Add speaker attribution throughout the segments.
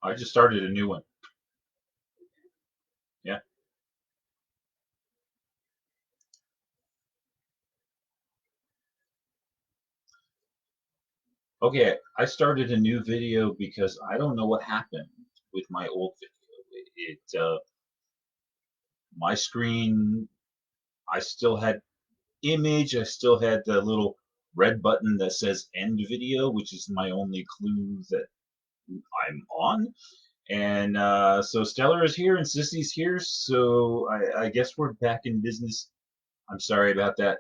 Speaker 1: I just started a new one. Yeah. Okay, I started a new video because I don't know what happened with my old video. My screen, I still had image, I still had the little red button that says end video, which is my only clue that I'm on. And so Stellar is here and Sissy's here, so I guess we're back in business. I'm sorry about that.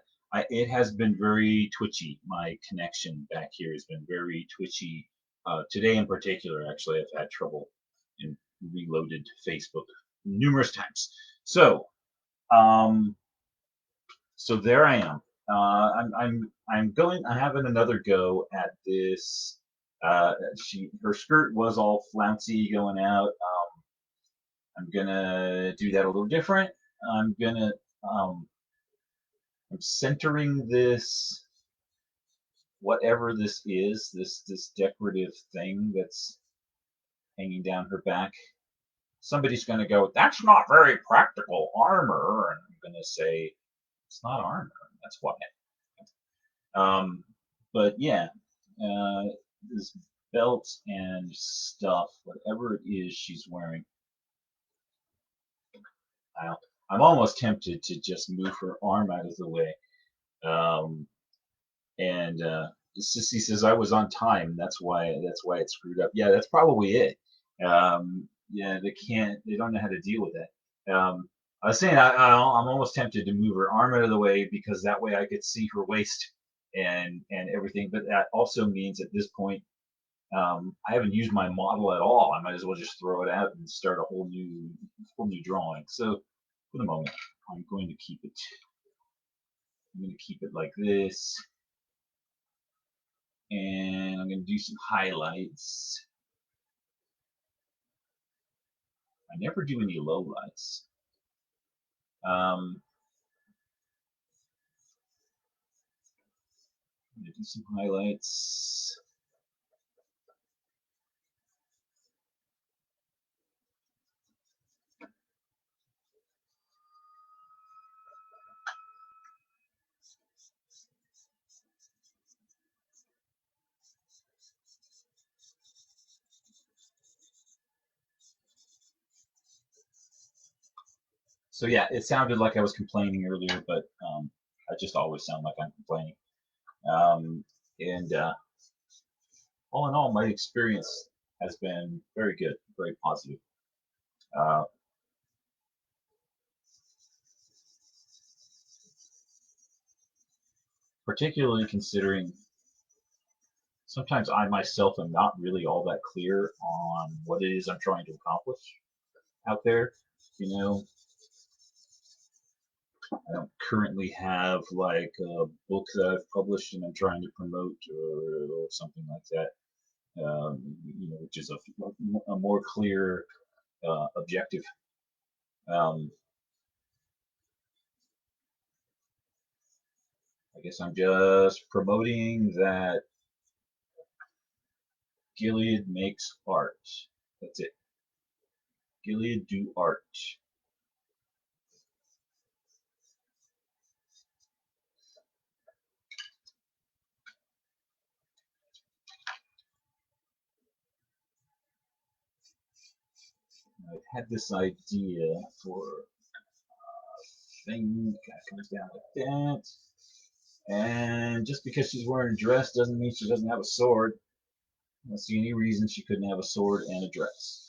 Speaker 1: It has been very twitchy. My connection back here has been very twitchy. Today in particular, actually, I've had trouble and reloaded Facebook numerous times. So, um, so there I am. I'm going. I'm having another go at this. Her skirt was all flouncy going out. I'm gonna do that a little different. I'm gonna um, I'm centering this, whatever this is, this decorative thing that's hanging down her back. Somebody's going to go, that's not very practical armor, and I'm going to say, it's not armor. That's why. Um, but yeah, uh, this belt and stuff, whatever it is she's wearing, I, I'm almost tempted to just move her arm out of the way. Um, and Sissy says I was on time. That's why it screwed up. Yeah, that's probably it. Yeah, they don't know how to deal with that. I was saying I'm almost tempted to move her arm out of the way because that way I could see her waist and everything. But that also means at this point I haven't used my model at all. I might as well just throw it out and start a whole new drawing. So for the moment, I'm going to keep it. I'm going to keep it like this. And I'm going to do some highlights. I never do any lowlights. I'm going to do some highlights. So yeah, it sounded like I was complaining earlier, but I just always sound like I'm complaining. And all in all, my experience has been very good, very positive. Uh, Particularly considering sometimes I myself am not really all that clear on what it is I'm trying to accomplish out there. You know, I don't currently have like a book that I've published and I'm trying to promote or something like that. Which is a more clear objective. Um, I guess I'm just promoting that Gilead makes art. That's it. Gilead do art. I've had this idea for a thing that kind of comes down like that. And just because she's wearing a dress doesn't mean she doesn't have a sword. I don't see any reason she couldn't have a sword and a dress.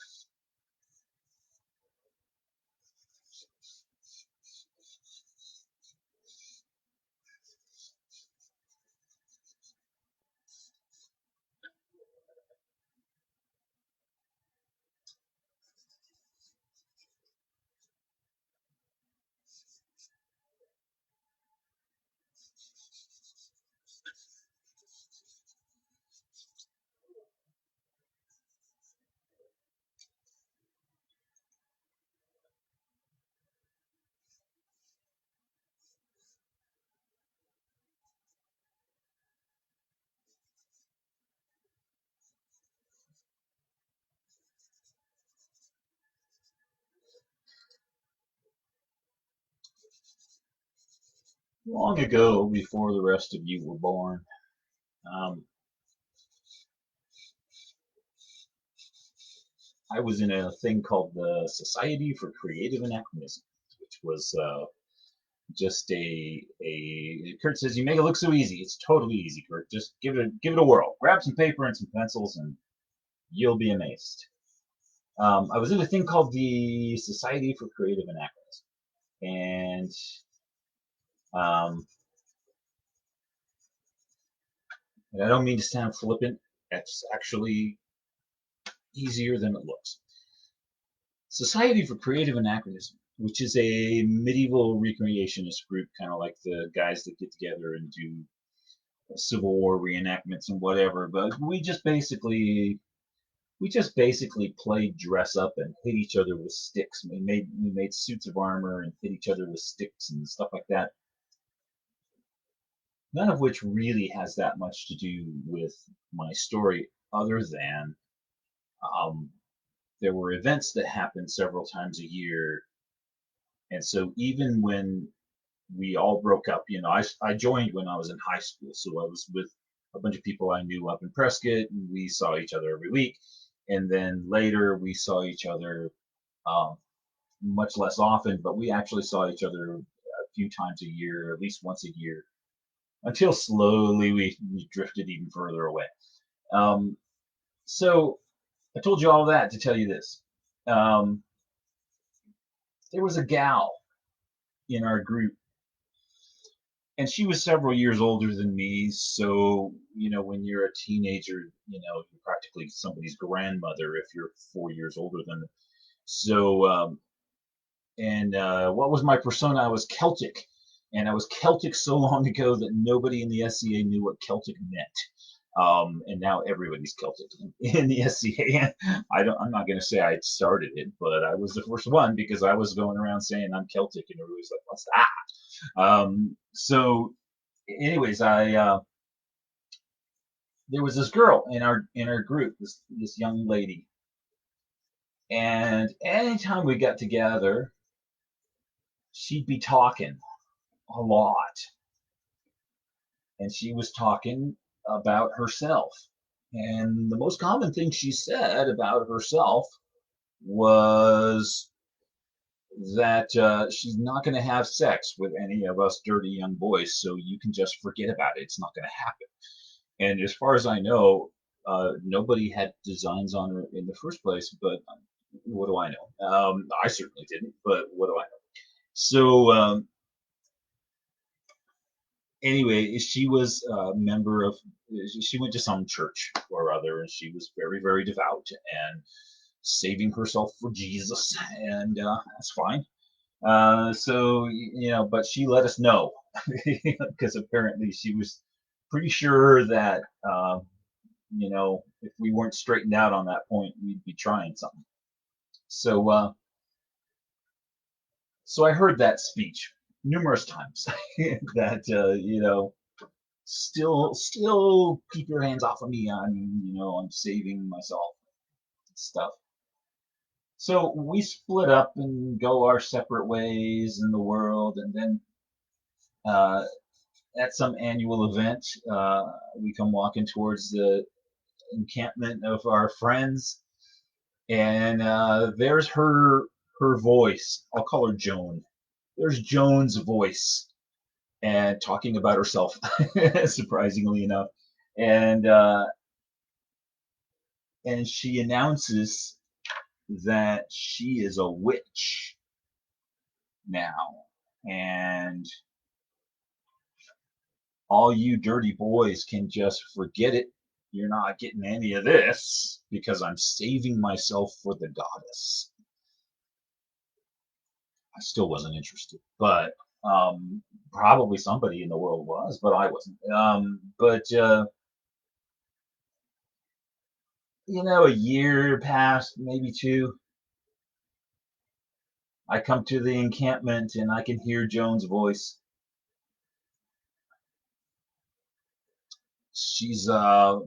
Speaker 1: Long ago, before the rest of you were born, um, I was in a thing called the Society for Creative Anachronism, which was just a. Kurt says, "You make it look so easy. It's totally easy, Kurt. Just give it a whirl. Grab some paper and some pencils, and you'll be amazed." I was in a thing called the Society for Creative Anachronism, and um, and I don't mean to sound flippant. It's actually easier than it looks. Society for Creative Anachronism, which is a medieval recreationist group, kind of like the guys that get together and do Civil War reenactments and whatever. But we just basically played dress up and hit each other with sticks. We made suits of armor and hit each other with sticks and stuff like that. None of which really has that much to do with my story, other than um, there were events that happened several times a year, and so even when we all broke up, I joined when I was in high school, so I was with a bunch of people I knew up in Prescott, and we saw each other every week. And then later we saw each other um, much less often, but we actually saw each other a few times a year, at least once a year, until slowly we drifted even further away. Um, so I told you all that to tell you this. Um, there was a gal in our group, and she was several years older than me. So, when you're a teenager, you're practically somebody's grandmother if you're 4 years older than them. So, and what was my persona? I was Celtic. And I was Celtic so long ago that nobody in the SCA knew what Celtic meant. And now everybody's Celtic in the SCA. I'm not going to say I started it, but I was the first one because I was going around saying I'm Celtic, and everybody's like, "What's that?" So, anyways, I there was this girl in our group, this young lady, and anytime we got together, she'd be talking a lot, and she was talking about herself. And the most common thing she said about herself was that she's not going to have sex with any of us dirty young boys, so you can just forget about it. It's not going to happen. And as far as I know, nobody had designs on her in the first place, but what do I know? I certainly didn't, but what do I know? So, anyway, she was a member of, she went to some church or other, and she was very, very devout and saving herself for Jesus, and that's fine. So, but she let us know because apparently she was pretty sure that, if we weren't straightened out on that point, we'd be trying something. So, so I heard that speech numerous times that, still keep your hands off of me. I'm saving myself and stuff. So we split up and go our separate ways in the world, and then uh, at some annual event, we come walking towards the encampment of our friends, and there's her voice. I'll call her Joan. There's Joan's voice, and talking about herself, surprisingly enough, and and she announces that she is a witch now, and all you dirty boys can just forget it. You're not getting any of this because I'm saving myself for the goddess. I still wasn't interested, but probably somebody in the world was, but I wasn't. But a year passed, maybe two. I come to the encampment and I can hear Joan's voice. She's uh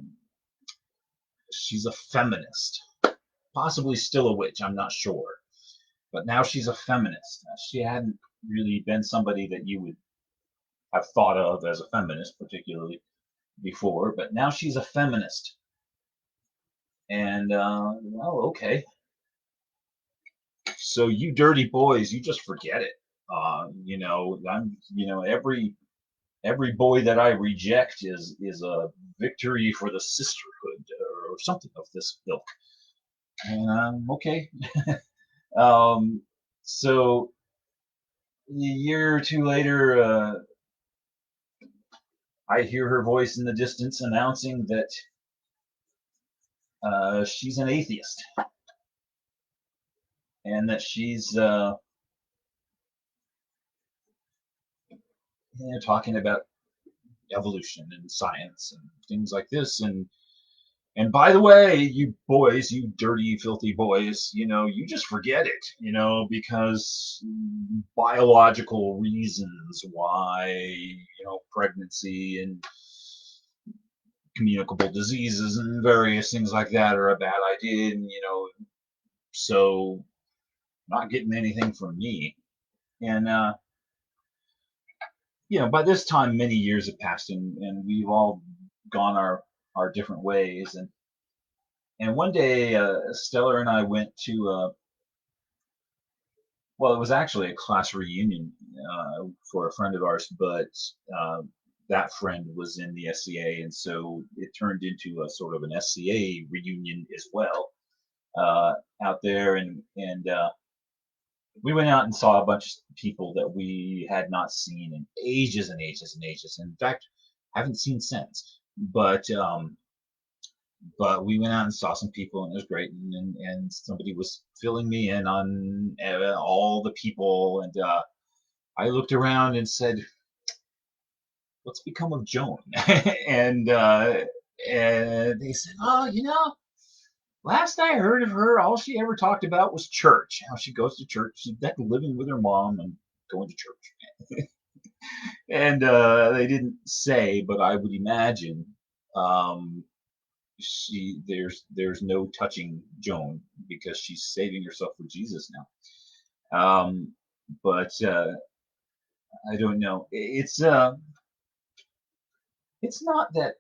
Speaker 1: she's a feminist, possibly still a witch. I'm not sure, but now she's a feminist. She hadn't really been somebody that you would have thought of as a feminist, particularly before, but now she's a feminist. And well, okay. So you dirty boys, you just forget it. Every boy that I reject is a victory for the sisterhood or something of this ilk. And okay. Um, so a year or two later, I hear her voice in the distance announcing that she's an atheist and that she's talking about evolution and science and things like this. And by the way, you boys, you dirty, filthy boys, you just forget it, because biological reasons why, pregnancy and communicable diseases and various things like that are a bad idea. And, so not getting anything from me. And, by this time, many years have passed and we've all gone our different ways. And one day, Stellar and I went to well, it was actually a class reunion for a friend of ours, but uh, that friend was in the SCA, and so it turned into a sort of an SCA reunion as well out there, and we went out and saw a bunch of people that we had not seen in ages and ages and ages. In fact, haven't seen since. But we went out and saw some people, and it was great. And somebody was filling me in on all the people, and I looked around and said, "What's become of Joan?" and and they said, "Oh, last I heard of her, all she ever talked about was church. How she goes to church. She's back living with her mom and going to church." And they didn't say, but I would imagine um, there's no touching Joan because she's saving herself for Jesus now. But I don't know. It's not that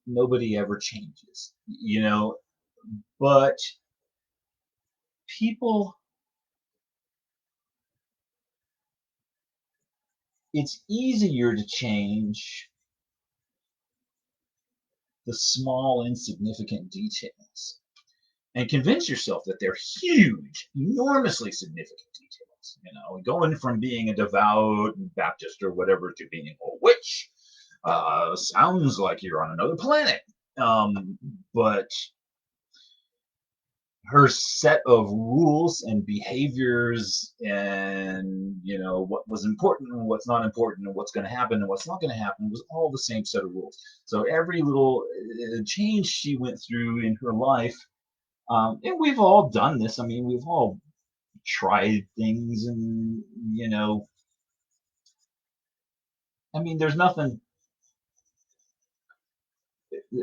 Speaker 1: nobody ever changes, but people, it's easier to change the small, insignificant details and convince yourself that they're huge, enormously significant details. Going from being a devout Baptist or whatever to being a witch sounds like you're on another planet. But her set of rules and behaviors and what was important and what's not important and what's going to happen and what's not going to happen was all the same set of rules. So every little change she went through in her life, and we've all done this. I mean, we've all tried things, and I mean, there's nothing.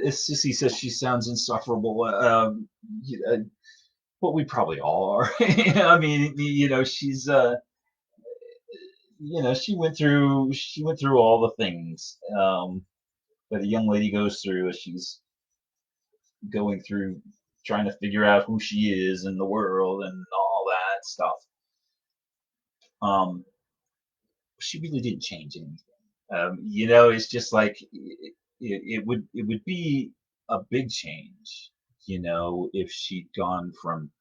Speaker 1: Sissy says she sounds insufferable. But we probably all are. I mean, she's she went through all the things that a young lady goes through as she's going through trying to figure out who she is in the world and all that stuff. Um, she really didn't change anything. It's just like it would be a big change, if she'd gone from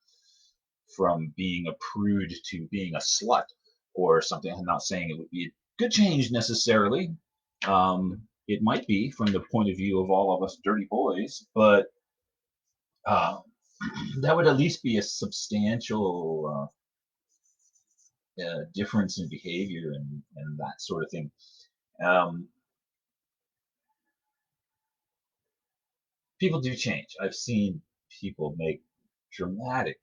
Speaker 1: being a prude to being a slut or something. I'm not saying it would be a good change necessarily. It might be from the point of view of all of us dirty boys, but uh, that would at least be a substantial difference in behavior and that sort of thing. Um, People do change. I've seen people make dramatic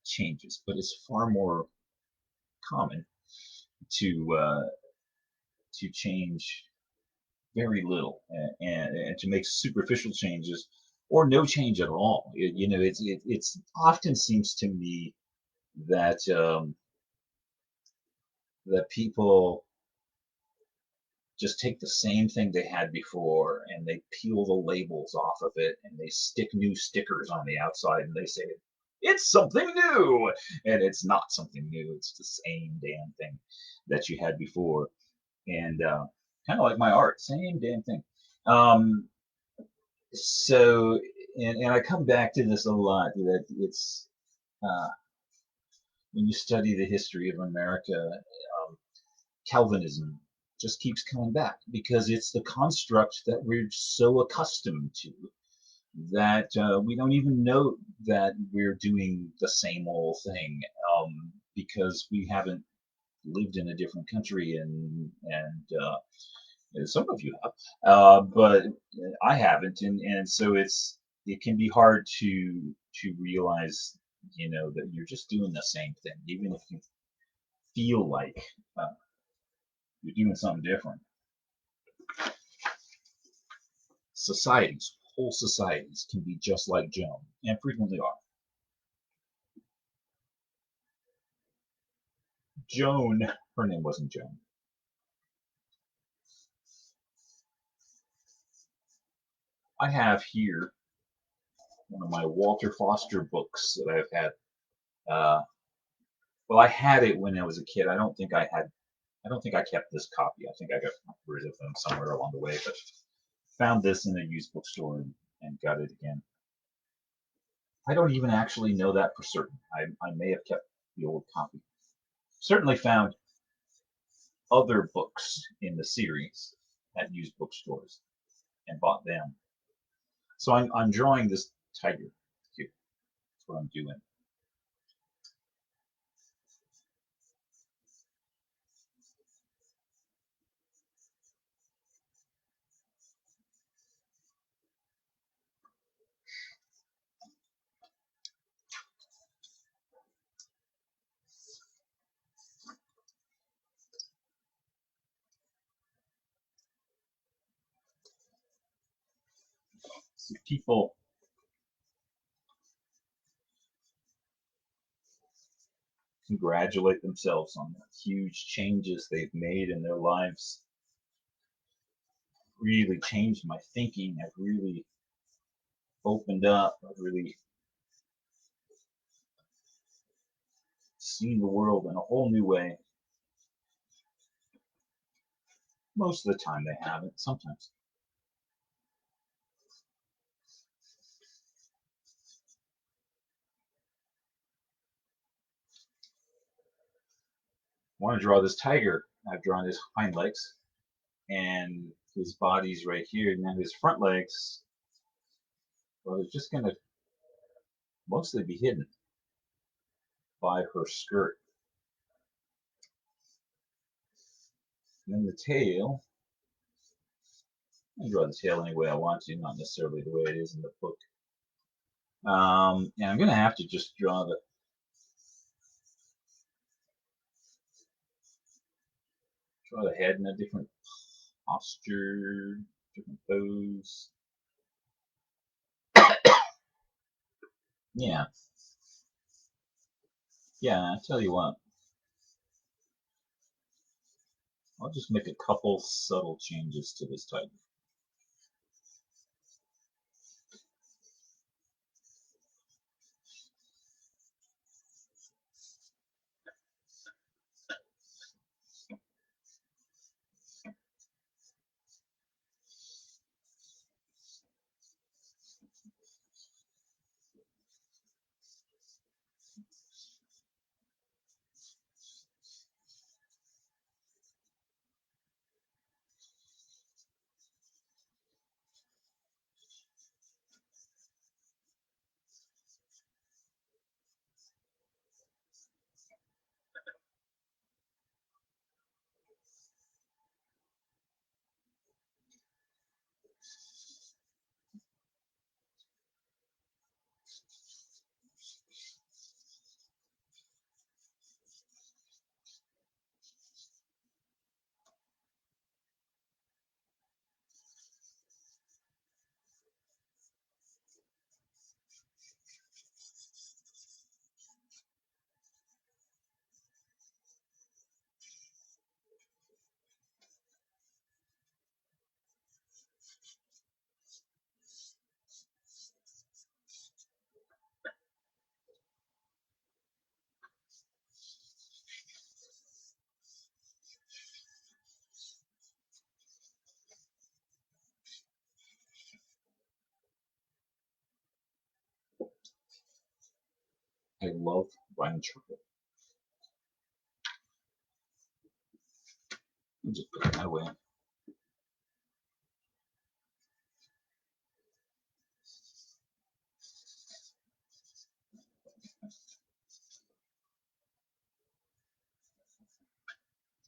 Speaker 1: changes, but it's far more common to change very little and to make superficial changes or no change at all. It's often seems to me that that people just take the same thing they had before and they peel the labels off of it and they stick new stickers on the outside and they say it's something new, and it's not something new. It's the same damn thing that you had before. And kind of like my art, same damn thing. Um, so and I come back to this a lot, that it's uh, when you study the history of America, Calvinism just keeps coming back because it's the construct that we're so accustomed to that we don't even know that we're doing the same old thing, because we haven't lived in a different country, and some of you have, but I haven't, and so it can be hard to realize, that you're just doing the same thing, even if you feel like uh, you're doing something different. Societies, whole societies, can be just like Joan, and frequently are. Joan, her name wasn't Joan. I have here one of my Walter Foster books that I've had. Uh, well, I had it when I was a kid. I don't think I kept this copy. I think I got rid of them somewhere along the way, but found this in a used bookstore and got it again. I don't even actually know that for certain. I may have kept the old copy. Certainly found other books in the series at used bookstores and bought them. So I'm drawing this tiger here. That's what I'm doing. So people congratulate themselves on the huge changes they've made in their lives. Really changed my thinking. I've really opened up. I've really seen the world in a whole new way. Most of the time they haven't. Sometimes. I want to draw this tiger. I've drawn his hind legs and his body's right here. And then his front legs, well, it's just going to mostly be hidden by her skirt. And then the tail, I can draw the tail any way I want to, not necessarily the way it is in the book. And I'm going to have to just draw the head in a different posture, different pose. Yeah, yeah. I tell you what, I'll just make a couple subtle changes to this title. I love wine chocolate. I'm just putting that away.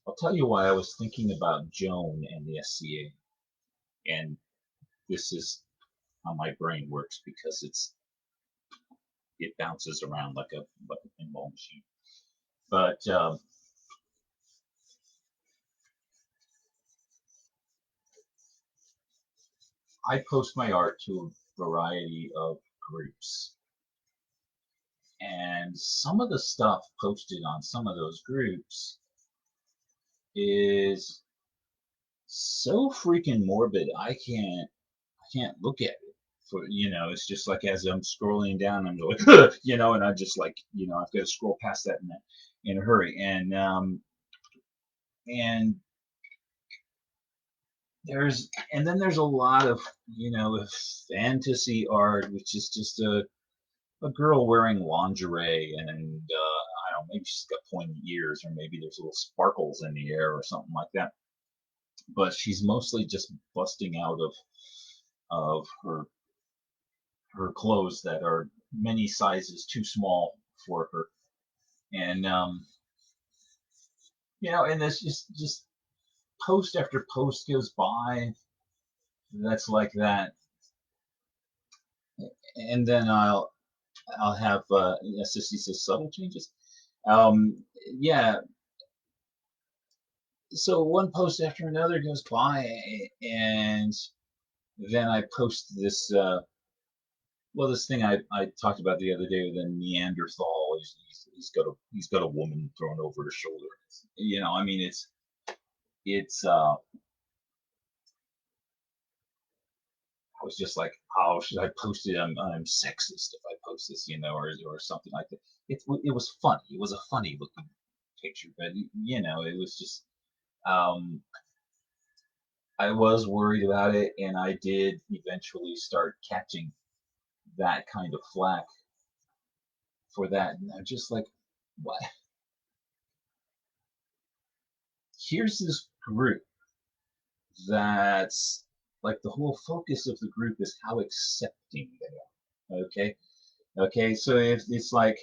Speaker 1: I'll tell you why I was thinking about Joan and the SCA, and this is how my brain works because it bounces around like a pinball machine. But I post my art to a variety of groups, and some of the stuff posted on some of those groups is so freaking morbid. I can't look at it. For it's just like as I'm scrolling down, I'm like, and I just like, I've got to scroll past that in a hurry. And there's a lot of fantasy art, which is just a girl wearing lingerie, and I don't know, maybe she's got pointy ears, or maybe there's little sparkles in the air or something like that. But she's mostly just busting out of her clothes that are many sizes too small for her, and and this just post after post goes by that's like that, and then I'll have Sissy says subtle changes. Um, yeah, so one post after another goes by, and then I post this. This thing I talked about the other day with the Neanderthal. He's got a woman thrown over his shoulder. I mean, it's. I was just like, how should I post it? I'm sexist if I post this, or something like that. It was funny. It was a funny looking picture, but it was just. Um, I was worried about it, and I did eventually start catching that kind of flack for that. And I'm just like, what? Here's this group that's like the whole focus of the group is how accepting they are. Okay. Okay. So if it's like,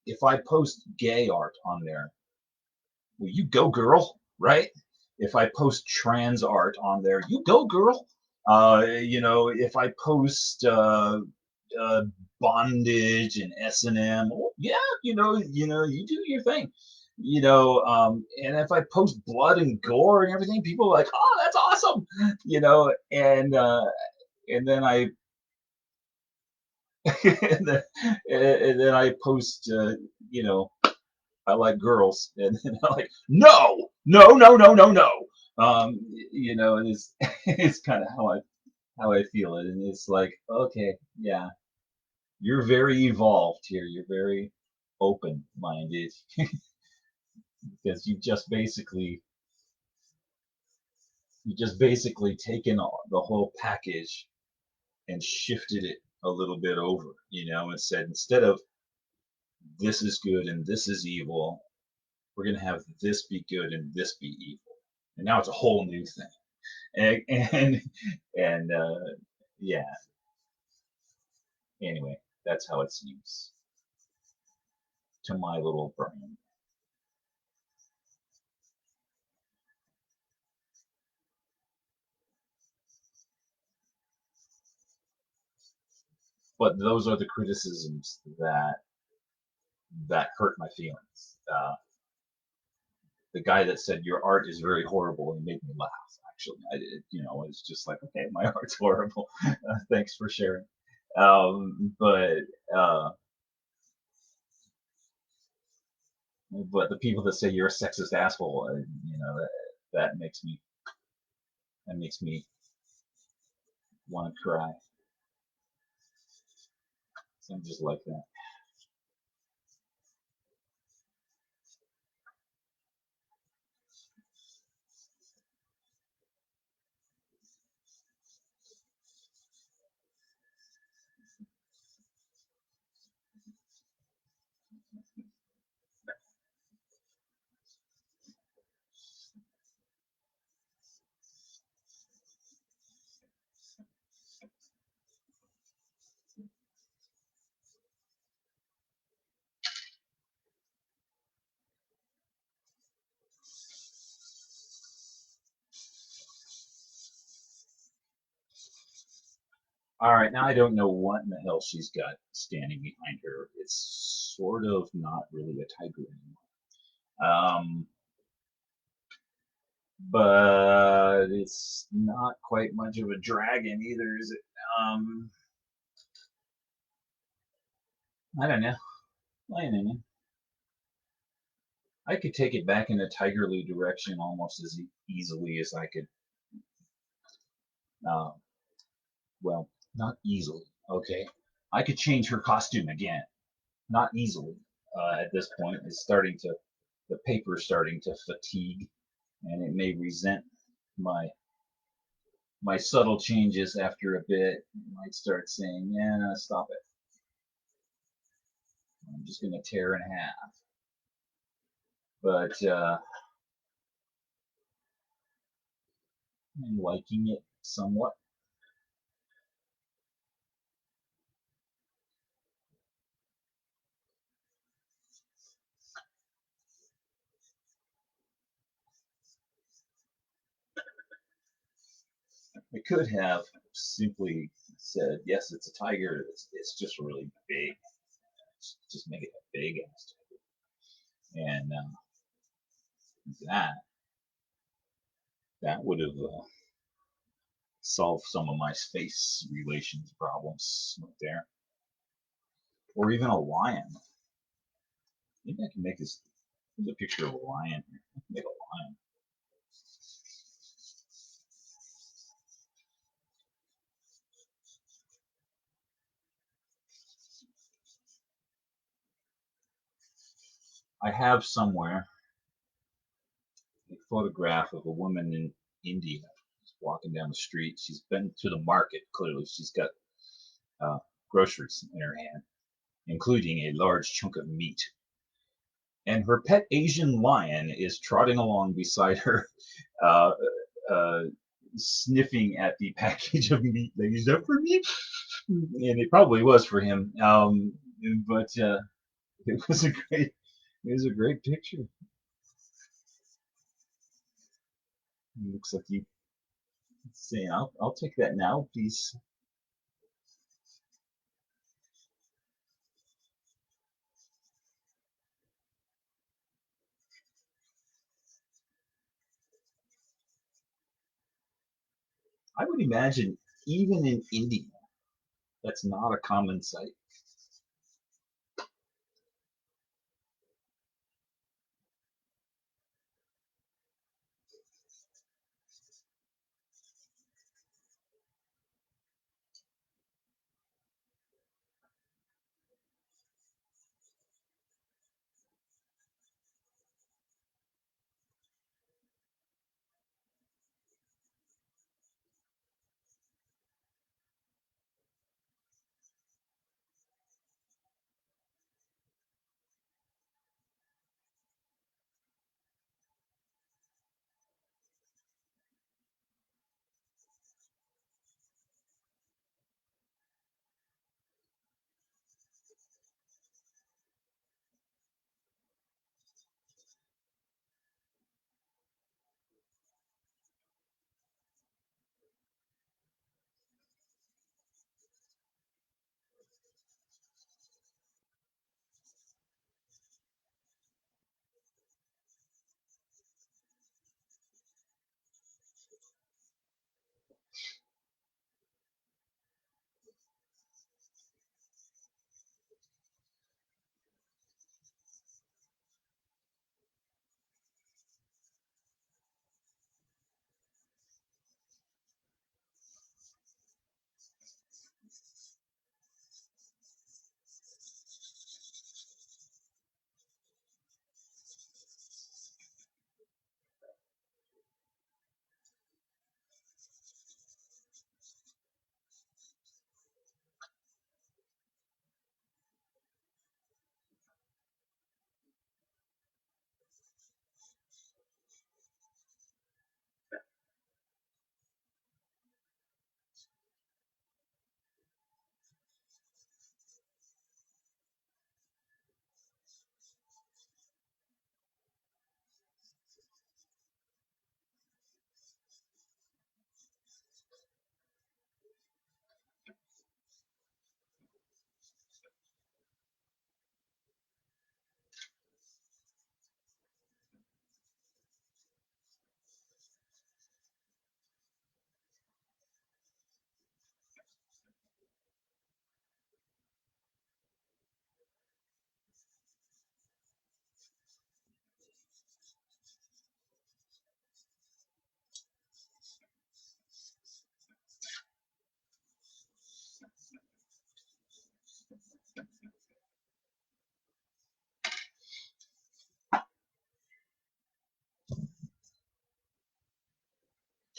Speaker 1: if I post gay art on there, well, you go, girl, right? If I post trans art on there, you go, girl. If I post uh, bondage and S&M, well, yeah, you do your thing. And if I post blood and gore and everything, people are like, oh, that's awesome, and then I and then I post, I like girls, and then I'm like, no, no, no, no, no, no. And it's it's kind of how I feel it, and it's like, okay, yeah, you're very evolved here. You're very open-minded because you just basically taken the whole package and shifted it a little bit over, and said, instead of this is good and this is evil, we're gonna have this be good and this be evil, and now it's a whole new thing. And yeah. Anyway, that's how it seems to my little brain. But those are the criticisms that hurt my feelings. The guy that said your art is very horrible and made me laugh. Actually, I did. It's just like, okay, my art's horrible. Thanks for sharing. But uh, but the people that say you're a sexist asshole, that makes me want to cry. So I'm just like that. All right, now I don't know what in the hell she's got standing behind her. It's sort of not really a tiger anymore. But it's not quite much of a dragon either, is it? Um, I don't know. I don't know. I could take it back in a tigerly direction almost as easily as I could. Uh, well, not easily. Okay, I could change her costume again. Not easily. At this point, it's starting to. The paper's starting to fatigue, and it may resent my my subtle changes after a bit. It might start saying, "Yeah, stop it. I'm just going to tear in half." But I'm liking it somewhat. I could have simply said, "Yes, it's a tiger. It's just really big. Just make it a big ass tiger," and that that would have solved some of my space relations problems right there. Or even a lion. Maybe I can make this. There's a picture of a lion here. I can make a lion. I have somewhere a photograph of a woman in India walking down the street. She's been to the market, clearly. She's got uh, groceries in her hand, including a large chunk of meat. And her pet Asian lion is trotting along beside her, uh, uh, sniffing at the package of meat. Like, is that for me? And it probably was for him. But it was a great, it was a great picture. It looks like you saying, I'll take that now, please." I would imagine even in India, that's not a common sight.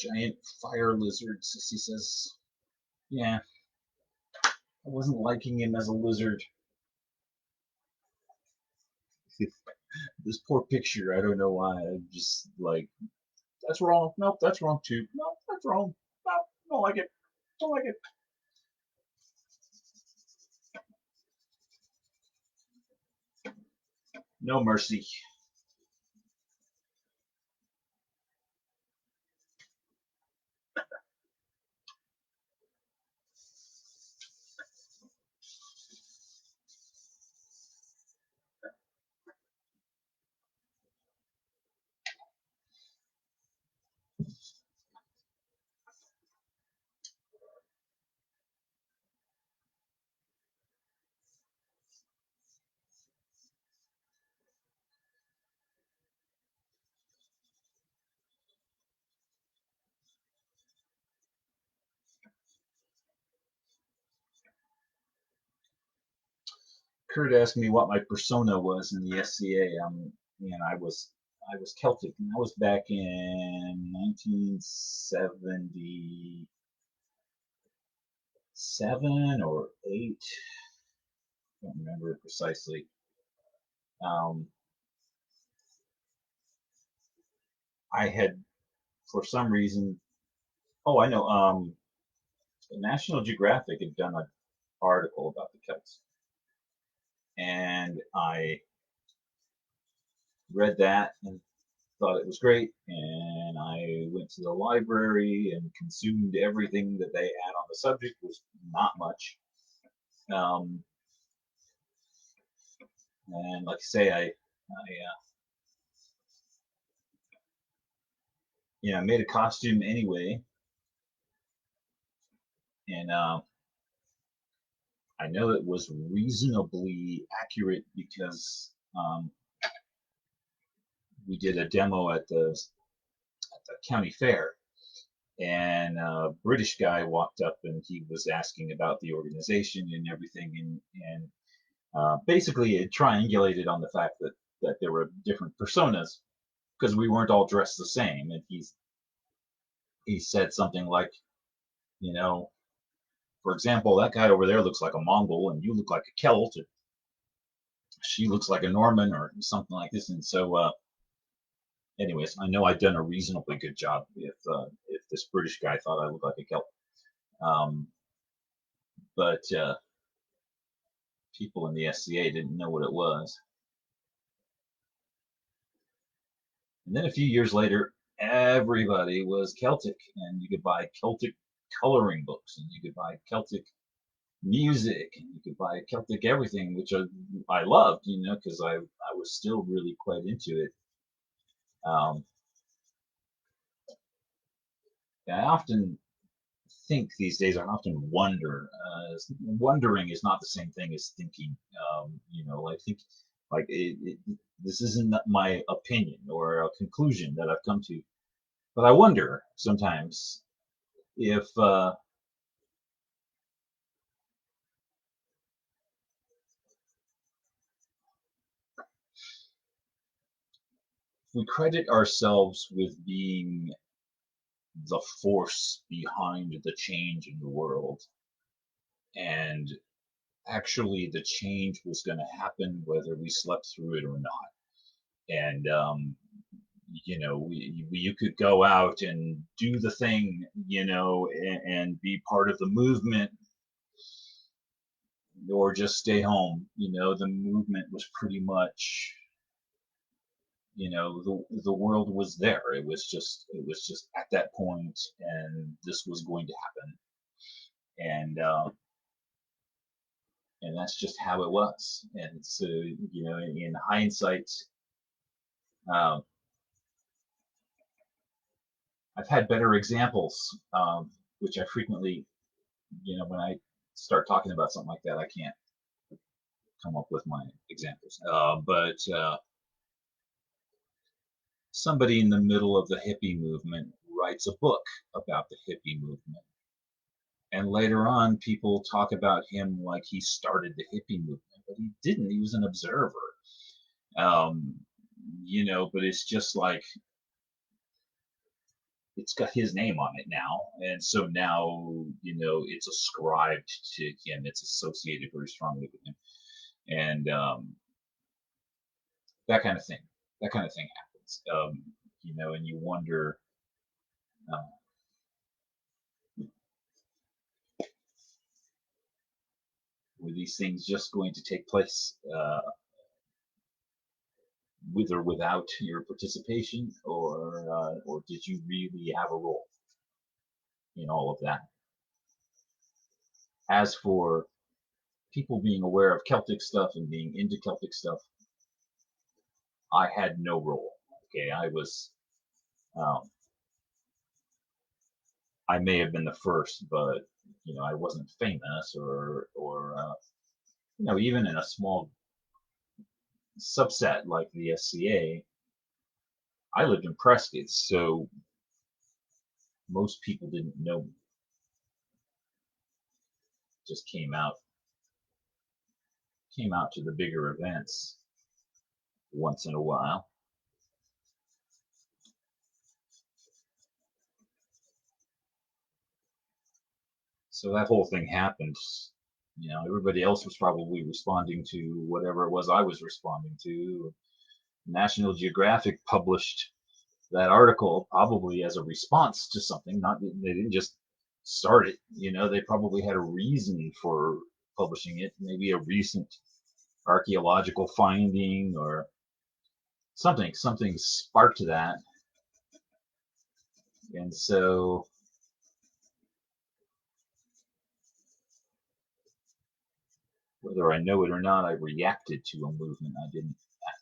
Speaker 1: Giant fire lizard, Sissy says. Yeah, I wasn't liking him as a lizard. This poor picture, I don't know why. I'm just like, that's wrong. Nope, that's wrong too. Nope, that's wrong. Nope, don't like it. Don't like it. No mercy. Kurt asked me what my persona was in the SCA. And I was Celtic, and that was back in 1977 or eight. I don't remember it precisely. Um, I had, for some reason, oh, I know. National Geographic had done an article about the Celts, and I read that and thought it was great. And I went to the library and consumed everything that they had on the subject, which was not much. Um, and like I say, made a costume anyway, and I know it was reasonably accurate because we did a demo at the county fair, and a British guy walked up and he was asking about the organization and everything, and basically it triangulated on the fact that there were different personas because we weren't all dressed the same, and he said something like, you know, for example, that guy over there looks like a Mongol, and you look like a Celt, and she looks like a Norman, or something like this. And so, anyways, I know I'd done a reasonably good job if this British guy thought I looked like a Celt. Um, but people in the SCA didn't know what it was. And then a few years later, everybody was Celtic, and you could buy Celtic coloring books, and you could buy Celtic music, and you could buy Celtic everything, which I loved, because I was still really quite into it. Um, I often think these days, I often wonder. Wondering is not the same thing as thinking. I think like this isn't my opinion or a conclusion that I've come to, but I wonder sometimes if we credit ourselves with being the force behind the change in the world, and actually the change was going to happen whether we slept through it or not. And you could go out and do the thing, and be part of the movement, or just stay home. The movement was pretty much, the world was there. It was just at that point, and this was going to happen. And that's just how it was. And so, in hindsight, um, I've had better examples, which I frequently, when I start talking about something like that, I can't come up with my examples. But somebody in the middle of the hippie movement writes a book about the hippie movement. And later on, people talk about him like he started the hippie movement, but he didn't. He was an observer. Um, but it's just like it's got his name on it now, and so now it's ascribed to him. It's associated very strongly with him, and that kind of thing. That kind of thing happens, and you wonder. Uh, were these things just going to take place with or without your participation, or did you really have a role in all of that? As for people being aware of Celtic stuff and being into Celtic stuff, I had no role. Okay, um, I may have been the first, but I wasn't famous, or even in a small subset like the SCA, I lived in Prescott, so most people didn't know me. Just came out to the bigger events once in a while. So that whole thing happened. Everybody else was probably responding to whatever it was I was responding to. National Geographic published that article probably as a response to something. Not They didn't just start it. They probably had a reason for publishing it. Maybe a recent archaeological finding or something. Something sparked that, and so whether I know it or not, I reacted to a movement. I didn't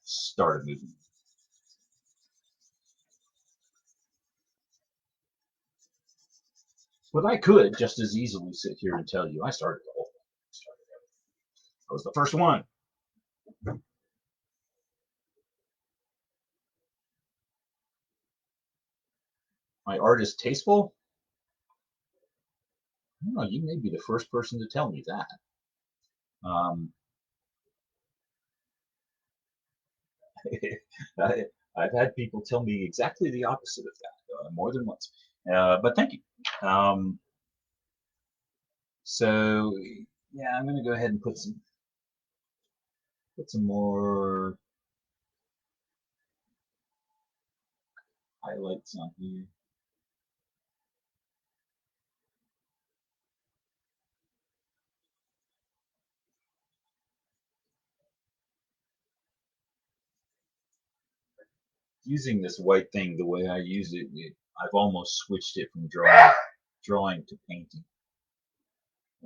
Speaker 1: start a movement. But I could just as easily sit here and tell you I started the whole thing. I was the first one. My art is tasteful. I don't know. You may be the first person to tell me that. Um, I, I've had people tell me exactly the opposite of that more than once. But thank you. So yeah, I'm gonna go ahead and put some more highlights on here. Using this white thing the way I use it, I've almost switched it from drawing to painting.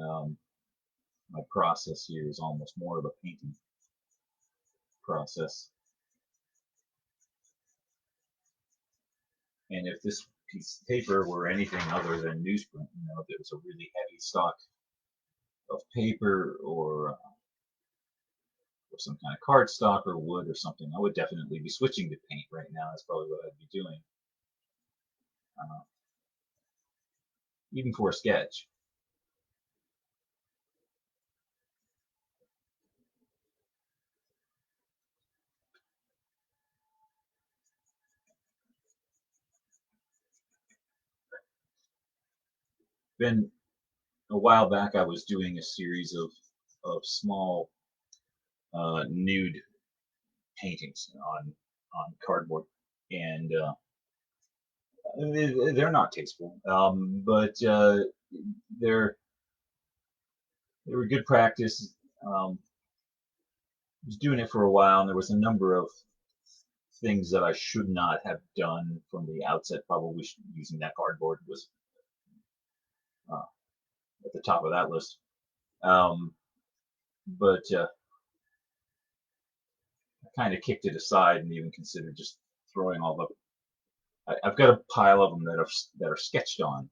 Speaker 1: Um, my process here is almost more of a painting process. And if this piece of paper were anything other than newsprint, if it was a really heavy stock of paper or some kind of cardstock or wood or something, I would definitely be switching to paint right now. That's probably what I'd be doing, uh, even for a sketch. Been a while back, I was doing a series of small nude paintings on cardboard, and they're not tasteful, but they're they were good practice. I was doing it for a while, and there was a number of things that I should not have done from the outset. Probably using that cardboard was uh, at the top of that list. Um, but I kind of kicked it aside and even considered just throwing all the. I've got a pile of them that are sketched on,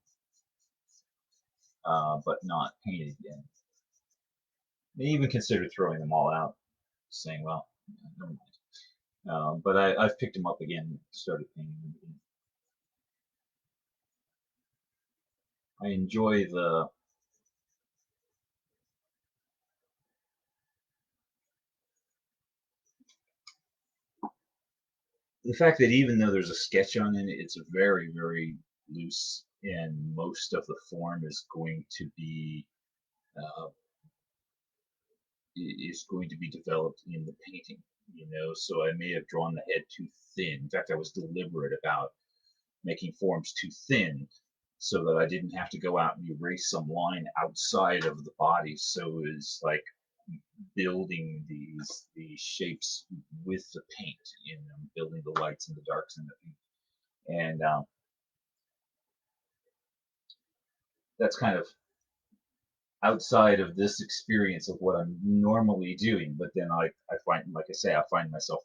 Speaker 1: but not painted yet. I even considered throwing them all out, saying, "Well, never mind." But I've picked them up again and started painting them again. I enjoy the fact that even though there's a sketch on it, it's very, very loose, and most of the form uh, is going to be developed in the painting. So I may have drawn the head too thin. In fact, I was deliberate about making forms too thin so that I didn't have to go out and erase some line outside of the body. So it's like building these shapes with the paint, building the lights and the darks and the paint. And that's kind of outside of this experience of what I'm normally doing. But then I find, like I say, I find myself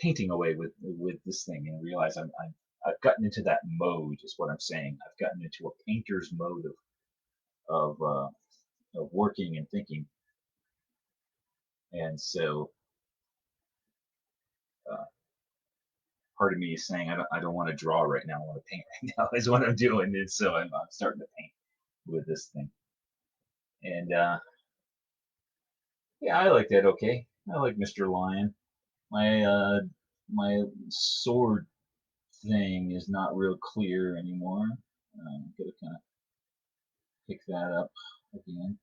Speaker 1: painting away with this thing and realize I've gotten into that mode, is what I'm saying. I've gotten into a painter's mode of working and thinking. And so uh, part of me is saying I don't want to draw right now. I want to paint right now is what I'm doing. And so I'm starting to paint with this thing. And yeah, I like that. Okay, I like Mr. Lion. My sword thing is not real clear anymore. Gotta kind of pick that up again.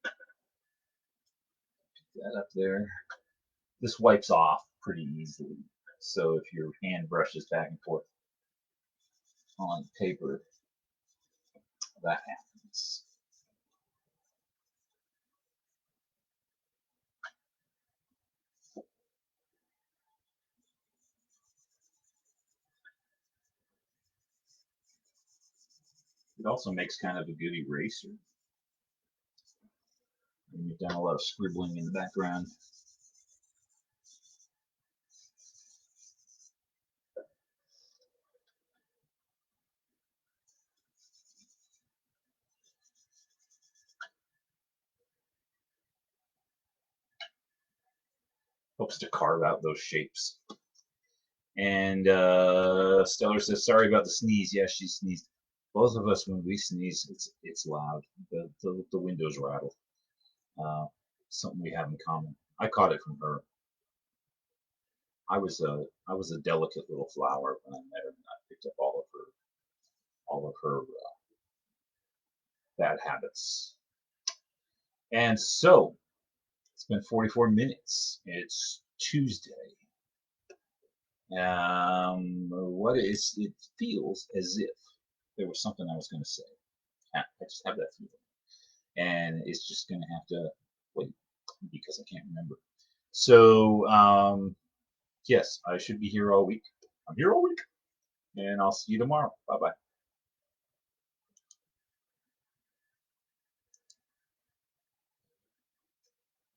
Speaker 1: Pick that up there. This wipes off pretty easily. So if your hand brushes back and forth on paper, that happens. It also makes kind of a good eraser. And you've done a lot of scribbling in the background. Helps to carve out those shapes. And Stellar says, "Sorry about the sneeze." Yeah, she sneezed. Both of us, when we sneeze, it's loud. The windows rattle. Uh, Something we have in common. I caught it from her. I was a delicate little flower when I met her, and I picked up all of her bad habits. And so it's been 44 minutes. It's Tuesday. What is it? Feels as if there was something I was going to say. I just have that feeling, and it's just going to have to wait because I can't remember. So yes, I should be here all week. I'm here all week, and I'll see you tomorrow. Bye bye.